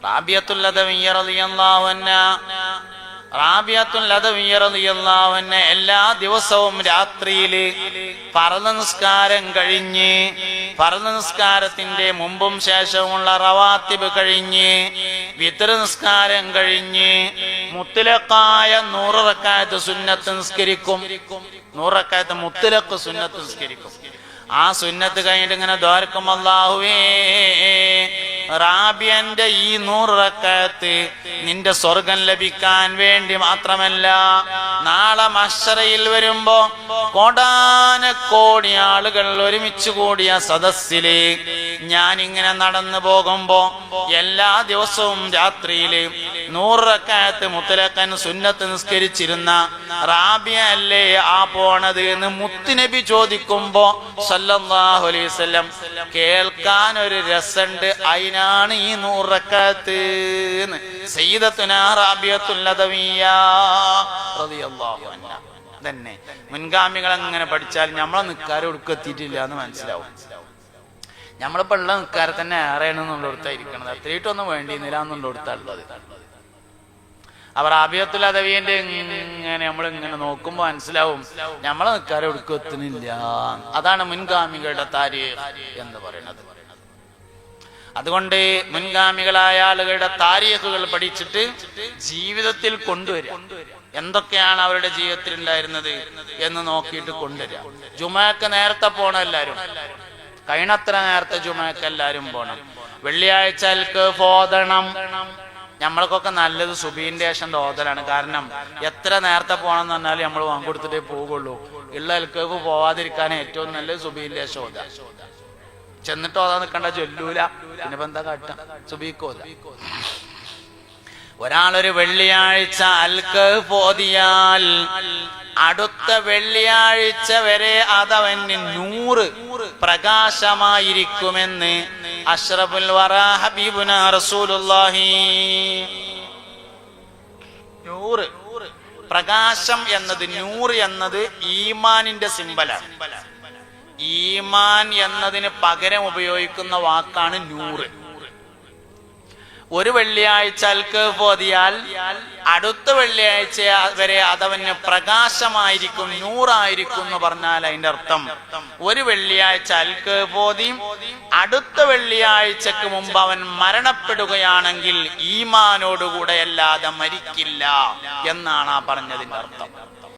റാബിയത്തുൽ അദവിയ്യ റളിയല്ലാഹു അൻഹ എല്ലാ ദിവസവും രാത്രിയില് ഫർദ് നിസ്കാരം കഴിഞ്ഞ്, ഫർദ് നിസ്കാരത്തിന്റെ മുമ്പും ശേഷവുമുള്ള റവാത്തിബ് കഴിഞ്ഞ്, വിത്ർ നിസ്കാരം കഴിഞ്ഞ് മുത്ലഖായ 100 റക്അത്ത് സുന്നത്ത് നിസ്കരിക്കും. 100 റക്അത്ത് മുത്ലഖ് സുന്നത്ത് നിസ്കരിക്കും. ആ സുന്നത്ത് കഴിഞ്ഞിട്ട് ഇങ്ങനെ ദ്വാരക്കും, അല്ലാഹുവേ റാബിയന്റെ ഈ 100 റക്അത്ത് നിന്റെ സ്വർഗം ലഭിക്കാൻ വേണ്ടി മാത്രമല്ല, നാളെ മഹ്ശറയിൽ വരുമ്പോ കോടാനക്കോടി ആളുകൾ ഒരുമിച്ച് കൂടിയ സദസ്സില് ഞാനിങ്ങനെ നടന്നു പോകുമ്പോ എല്ലാ ദിവസവും രാത്രിയില് 100 റക്അത്ത് മുത്ലഖൻ സുന്നത്ത് നിസ്കരിച്ചിരുന്ന റാബിയ അല്ലേ ആ പോണത് എന്ന് മുത്തുനബി ചോദിക്കുമ്പോ സല്ലല്ലാഹു അലൈഹി വസല്ലം കേൾക്കാൻ ഒരു രസമുണ്ട്. അതിനാണ് ഈ 100 റക്അത്ത്. സയ്യിദത്തുനാ റാബിയത്തുൽ അദവിയ്യ റളിയല്ലാഹു അൻഹ തന്നെ. മുൻഗാമികൾ അങ്ങനെ പഠിച്ചാൽ നമ്മളെ നിക്കാരെ ഒടുക്കെത്തിയിട്ടില്ല എന്ന് മനസ്സിലാവും. നമ്മളിപ്പോ ഉള്ള നിക്കാരെ തന്നെ ഏറെയാണെന്നുള്ളടത്തായിരിക്കണത്. അത്രയിട്ടൊന്നും വേണ്ടിയിരുന്നില്ല എന്നുള്ളടത്തുള്ളത്. അവർ റാബിയത്തുൽ അദവിയ്യന്റെ ഇങ്ങനെ നമ്മളിങ്ങനെ നോക്കുമ്പോ മനസ്സിലാവും നമ്മളെ നിക്കാരെ ഒടുക്കം എത്തുന്നില്ല. അതാണ് മുൻഗാമികളുടെ താരീഖ് എന്ന് പറയുന്നത്. അതുകൊണ്ട് മുൻഗാമികളായ ആളുകളുടെ താരീഖുകൾ പഠിച്ചിട്ട് ജീവിതത്തിൽ കൊണ്ടുവരിക. എന്തൊക്കെയാണ് അവരുടെ ജീവിതത്തിൽ ഉണ്ടായിരുന്നത് എന്ന് നോക്കിയിട്ട് കൊണ്ടുവരിക. ജുമഅക്ക് നേരത്തെ പോണം, എല്ലാരും കഴിയണത്ര നേരത്തെ ജുമഅക്ക് എല്ലാരും പോണം. വെള്ളിയാഴ്ച ഓതണം. നമ്മൾക്കൊക്കെ നല്ലത് സുബീന്റെ ശേഷം ഓതലാണ്. കാരണം എത്ര നേരത്തെ പോകണം എന്ന് പറഞ്ഞാൽ നമ്മൾ വാങ്ങിക്കൊടുത്തിട്ടേ പോകുള്ളൂ. ഉള്ള അൽക്കഫ് പോവാതിരിക്കാൻ ഏറ്റവും നല്ലത് സുബീന്റെ ശേഷം ഓതാ. ചെന്നിട്ട് ഓതാൻ നിൽക്കണ്ട, ചൊല്ലൂല. പിന്നെ എന്താ കാട്ട? സുബീക്ക് ഓതാ. ഒരാളൊരു വെള്ളിയാഴ്ച അൽക്കഫ് ഓതിയാൽ അടുത്ത വെള്ളിയാഴ്ച വരെ അതവന് 100 പ്രകാശമായിരിക്കുമെന്ന് അഷ്റഫുൽ വറാ ഹബീബുനാ റസൂലുള്ളാഹി. 100 പ്രകാശം എന്നത്, 100 എന്നത് ഈമാനിന്റെ സിംബലാണ്. ഈമാൻ എന്നതിന് പകരം ഉപയോഗിക്കുന്ന വാക്കാണ് 100. ഒരു വെള്ളിയാഴ്ച അൽക്കഫ് ഓതിയാൽ അടുത്ത വെള്ളിയാഴ്ച വരെ അതവന് പ്രകാശമായിരിക്കും, 100 ആയിരിക്കും എന്ന് പറഞ്ഞാൽ അതിന്റെ അർത്ഥം ഒരു വെള്ളിയാഴ്ച അൽക്കഫ് ഓതി അടുത്ത വെള്ളിയാഴ്ചക്ക് മുമ്പ് അവൻ മരണപ്പെടുകയാണെങ്കിൽ ഈമാനോടുകൂടെ അല്ലാതെ മരിക്കില്ല എന്നാണ് ആ പറഞ്ഞതിന്റെ അർത്ഥം.